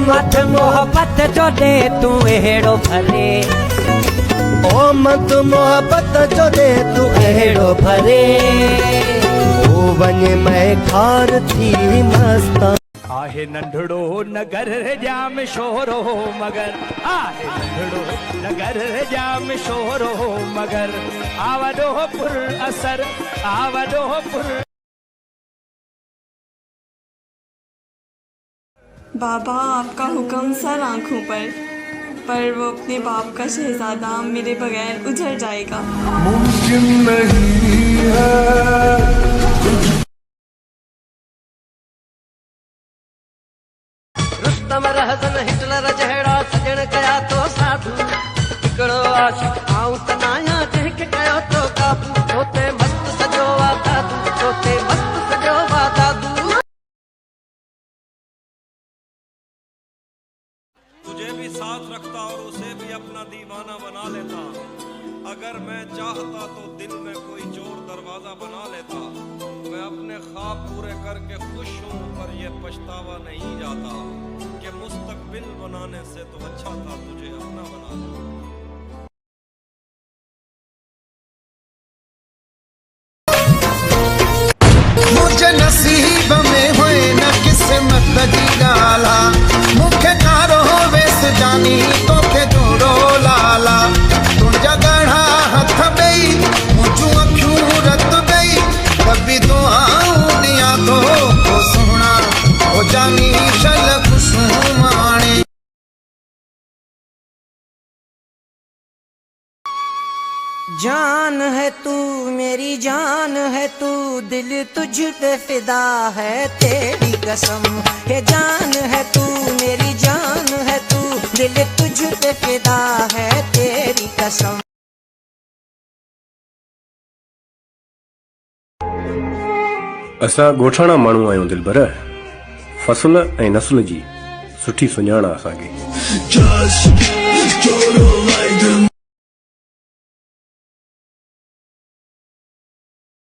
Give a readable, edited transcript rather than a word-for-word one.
मत मोहब्बत जो दे तू एड़ो भरे, ओ मत मोहब्बत जो दे तू एड़ो भरे, ओ वने मैं खार थी मस्ता। आहे नंढड़ो नगर जाम शोरो मगर, आहे नंढड़ो नगर जाम शोरो मगर, आवडो पुर असर आवडो पुर। बाबा आपका हुक्म सर आँखों पर वो अपने बाप का शहजादा मेरे बगैर उजड़ जाएगा। मुमकिन नहीं है। रुस्तम रहसन हिटलर जहड़ा सजन कया तो साधु, हिकड़ो आशिक आऊं तनाया जंहिंखे कयो तो काबू, तोते मस्त सजो वा दादू, तोते मस्त सजो वा दादू। तुझे भी साथ रखता और उसे भी अपना दीवाना बना लेता। अगर मैं चाहता तो दिल में कोई चोर दरवाजा बना लेता। मैं अपने ख्वाब पूरे करके खुश हूँ, पर यह पछतावा नहीं जाता कि मुस्तकबिल बनाने से तो अच्छा था तुझे अपना बना लेता। मुझे नसीब में हुए न किस्मत जी गाला, मुखे कारो वेस जानी तो के जोड़ो लाला। तुझा गढ़ा हथ बई मुझू अखियूं रत बई, कभी तो आऊं दिया तो सोना ओ जानी शल खुशू माणे। जान है तू मेरी जान है तू, दिल तुझ पे फिदा है तेरी कसम, हे जान है तू मेरी जान है तू, दिल तुझ पे फिदा है तेरी कसम। असां ॻोठाणा माण्हू आहियूं दिलबर, फसल ऐं नस्ल जी सुठी सुञाण असांखे।